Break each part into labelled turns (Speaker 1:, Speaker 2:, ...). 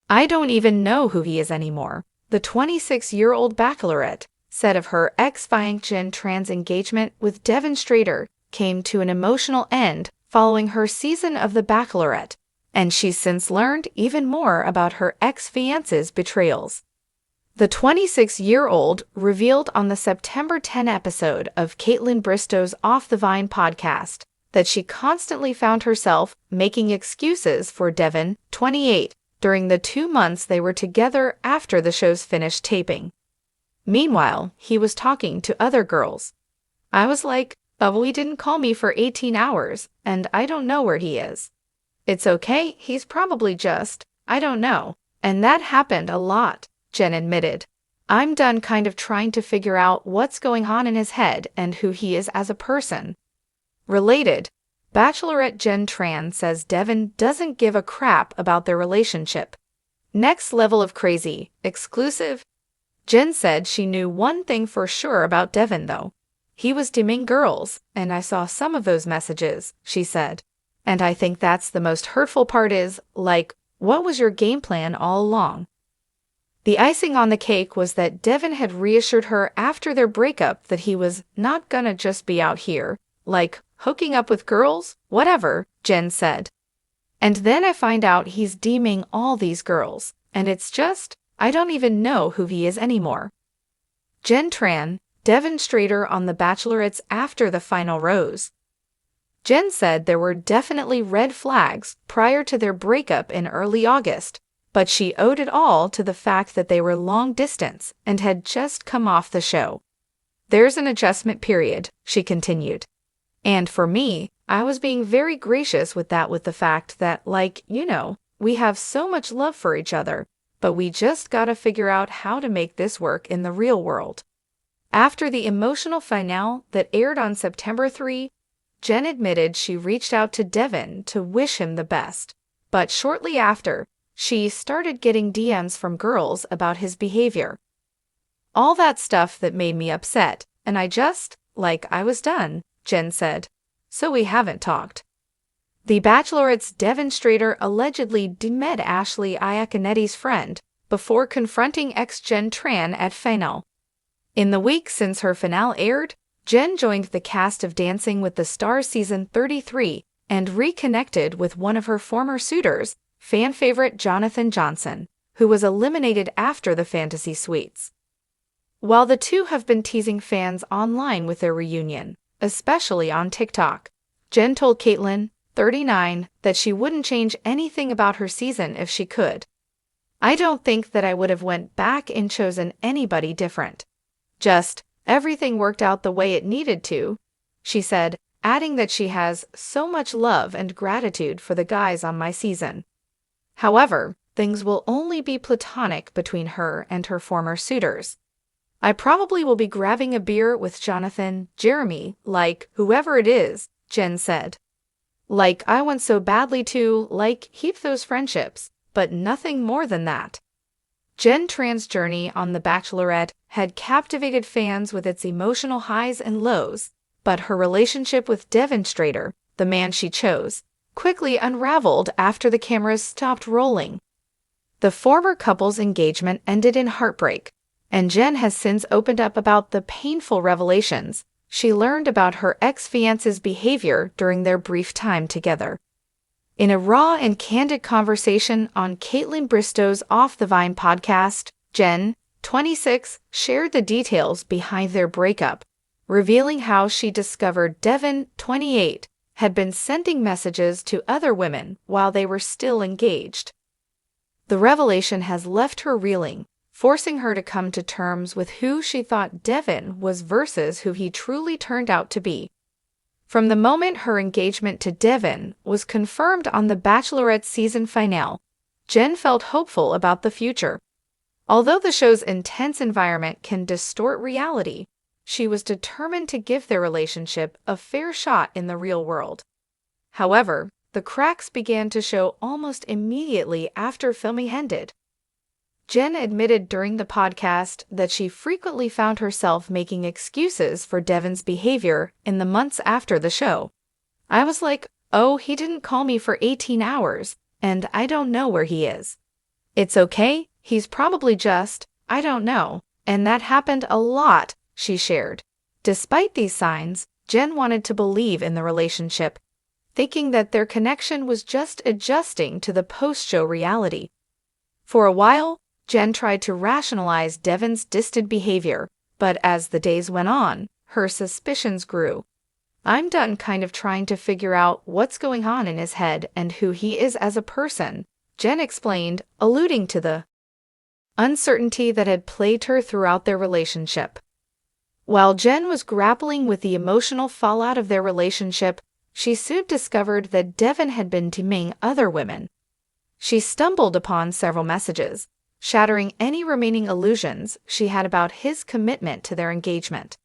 Speaker 1: I don't even know who he is anymore, the 26-year-old Bachelorette said of her ex-fiancé Jenn Tran's engagement with Devin Strader came to an emotional end following her season of The Bachelorette, and she's since learned even more about her ex-fiancé's betrayals. The 26-year-old revealed on the September 10 episode of Kaitlyn Bristow's Off the Vine podcast that she constantly found herself making excuses for Devin, 28, during the 2 months they were together after the show's finished taping. Meanwhile, he was talking to other girls. I was like, oh, he didn't call me for 18 hours, and I don't know where he is. It's okay, he's probably just, I don't know. And that happened a lot, Jenn admitted. I'm done kind of trying to figure out what's going on in his head and who he is as a person. Related, Bachelorette Jenn Tran says Devin doesn't give a crap about their relationship. Next level of crazy, exclusive. Jenn said she knew one thing for sure about Devin though. He was DMing girls, and I saw some of those messages, she said. And I think that's the most hurtful part is, like, what was your game plan all along? The icing on the cake was that Devin had reassured her after their breakup that he was not gonna just be out here, like, hooking up with girls, whatever, Jenn said. And then I find out he's DMing all these girls, and it's just, I don't even know who he is anymore. Jenn Tran, Devin Strader on The Bachelorette's After the Final Rose. Jenn said there were definitely red flags prior to their breakup in early August, but she owed it all to the fact that they were long distance and had just come off the show. There's an adjustment period, she continued. And for me, I was being very gracious with the fact that, like, we have so much love for each other, but we just gotta figure out how to make this work in the real world. After the emotional finale that aired on September 3, Jenn admitted she reached out to Devin to wish him the best, but shortly after, she started getting DMs from girls about his behavior. All that stuff that made me upset, and I was done, Jenn said. So we haven't talked. The Bachelorette's Devin Strader allegedly DMed Ashley Iaconetti's friend before confronting ex-Jenn Tran at finale. In the week since her finale aired, Jenn joined the cast of Dancing with the Stars season 33 and reconnected with one of her former suitors, fan favorite Jonathon Johnson, who was eliminated after the fantasy suites. While the two have been teasing fans online with their reunion, especially on TikTok, Jenn told Kaitlyn, 39, that she wouldn't change anything about her season if she could. I don't think that I would have went back and chosen anybody different. Just, everything worked out the way it needed to, she said, adding that she has so much love and gratitude for the guys on my season. However, things will only be platonic between her and her former suitors. I probably will be grabbing a beer with Jonathon, Jeremy, like, whoever it is, Jenn said. Like, I want so badly to, keep those friendships, but nothing more than that. Jenn Tran's journey on The Bachelorette had captivated fans with its emotional highs and lows, but her relationship with Devin Strader, the man she chose, quickly unraveled after the cameras stopped rolling. The former couple's engagement ended in heartbreak, and Jenn has since opened up about the painful revelations she learned about her ex-fiancé's behavior during their brief time together. In a raw and candid conversation on Kaitlyn Bristow's Off the Vine podcast, Jenn, 26, shared the details behind their breakup, revealing how she discovered Devin, 28, had been sending messages to other women while they were still engaged. The revelation has left her reeling, forcing her to come to terms with who she thought Devin was versus who he truly turned out to be. From the moment her engagement to Devin was confirmed on The Bachelorette season finale, Jenn felt hopeful about the future. Although the show's intense environment can distort reality, she was determined to give their relationship a fair shot in the real world. However, the cracks began to show almost immediately after filming ended. Jenn admitted during the podcast that she frequently found herself making excuses for Devin's behavior in the months after the show. I was like, oh, he didn't call me for 18 hours, and I don't know where he is. "It's okay, he's probably just, I don't know, and that happened a lot," she shared. Despite these signs, Jenn wanted to believe in the relationship, thinking that their connection was just adjusting to the post-show reality. For a while, Jenn tried to rationalize Devin's distant behavior, but as the days went on, her suspicions grew. "I'm done kind of trying to figure out what's going on in his head and who he is as a person," Jenn explained, alluding to the uncertainty that had plagued her throughout their relationship. While Jenn was grappling with the emotional fallout of their relationship, she soon discovered that Devin had been DMing other women. She stumbled upon several messages, shattering any remaining illusions she had about his commitment to their engagement.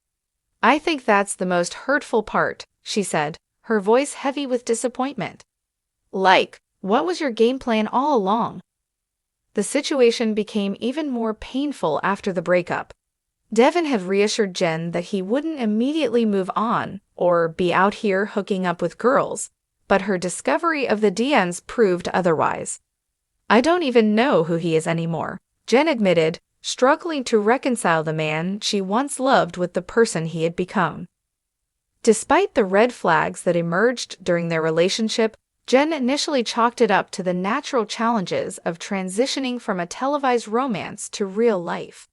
Speaker 1: "I think that's the most hurtful part," she said, her voice heavy with disappointment. "Like, what was your game plan all along?" The situation became even more painful after the breakup. Devin had reassured Jenn that he wouldn't immediately move on or be out here hooking up with girls, but her discovery of the DMs proved otherwise. "I don't even know who he is anymore," Jenn admitted, struggling to reconcile the man she once loved with the person he had become. Despite the red flags that emerged during their relationship, Jenn initially chalked it up to the natural challenges of transitioning from a televised romance to real life.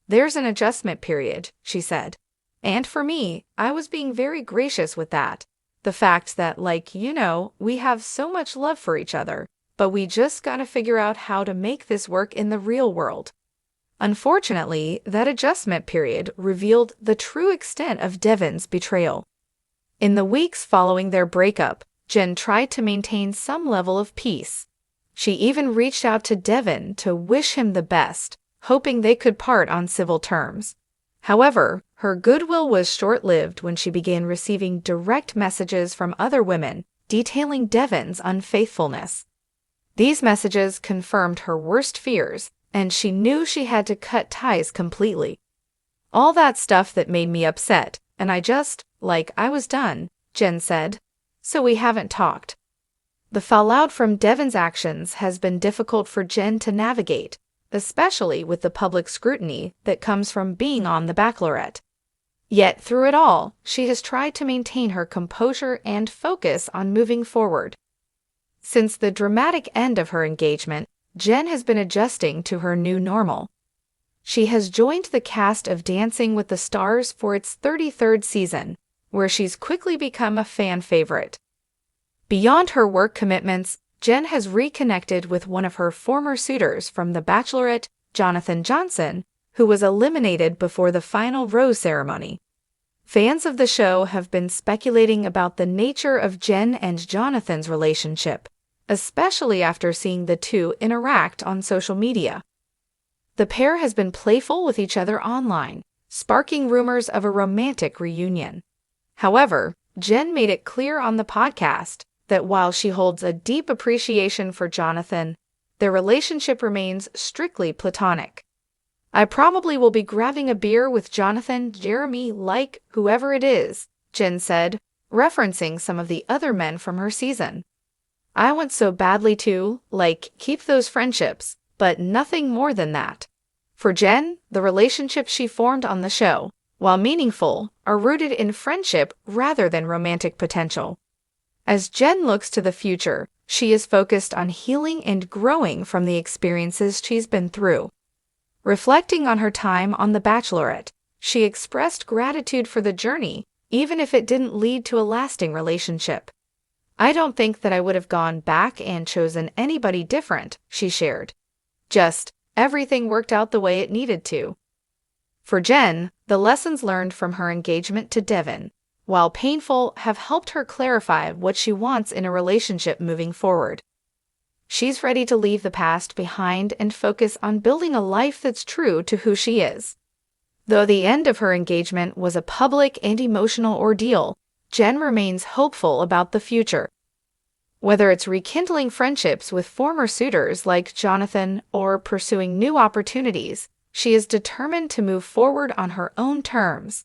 Speaker 1: "There's an adjustment period," she said. "And for me, I was being very gracious with that. The fact that, we have so much love for each other, but we just gotta figure out how to make this work in the real world." Unfortunately, that adjustment period revealed the true extent of Devin's betrayal. In the weeks following their breakup, Jenn tried to maintain some level of peace. She even reached out to Devin to wish him the best, hoping they could part on civil terms. However, her goodwill was short-lived when she began receiving direct messages from other women detailing Devin's unfaithfulness. These messages confirmed her worst fears, and she knew she had to cut ties completely. "All that stuff that made me upset, and I was done," Jenn said. "So we haven't talked." The fallout from Devin's actions has been difficult for Jenn to navigate, especially with the public scrutiny that comes from being on The Bachelorette. Yet through it all, she has tried to maintain her composure and focus on moving forward. Since the dramatic end of her engagement, Jenn has been adjusting to her new normal. She has joined the cast of Dancing with the Stars for its 33rd season, where she's quickly become a fan favorite. Beyond her work commitments, Jenn has reconnected with one of her former suitors from The Bachelorette, Jonathon, who was eliminated before the final rose ceremony. Fans of the show have been speculating about the nature of Jenn and Jonathon's relationship, especially after seeing the two interact on social media. The pair has been playful with each other online, sparking rumors of a romantic reunion. However, Jenn made it clear on the podcast that while she holds a deep appreciation for Jonathon, their relationship remains strictly platonic. "I probably will be grabbing a beer with Jonathon, Jeremy, whoever it is," Jenn said, referencing some of the other men from her season. "I want so badly to, keep those friendships, but nothing more than that." For Jenn, the relationships she formed on the show, while meaningful, are rooted in friendship rather than romantic potential. As Jenn looks to the future, she is focused on healing and growing from the experiences she's been through. Reflecting on her time on The Bachelorette, she expressed gratitude for the journey, even if it didn't lead to a lasting relationship. "I don't think that I would have gone back and chosen anybody different," she shared. "Just, everything worked out the way it needed to." For Jenn, the lessons learned from her engagement to Devin, while painful, have helped her clarify what she wants in a relationship moving forward. She's ready to leave the past behind and focus on building a life that's true to who she is. Though the end of her engagement was a public and emotional ordeal, Jenn remains hopeful about the future. Whether it's rekindling friendships with former suitors like Jonathon or pursuing new opportunities, she is determined to move forward on her own terms.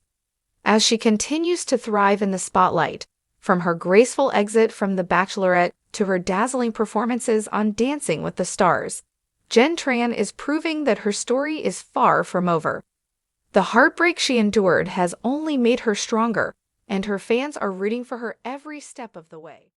Speaker 1: As she continues to thrive in the spotlight, from her graceful exit from The Bachelorette to her dazzling performances on Dancing with the Stars, Jenn Tran is proving that her story is far from over. The heartbreak she endured has only made her stronger, and her fans are rooting for her every step of the way.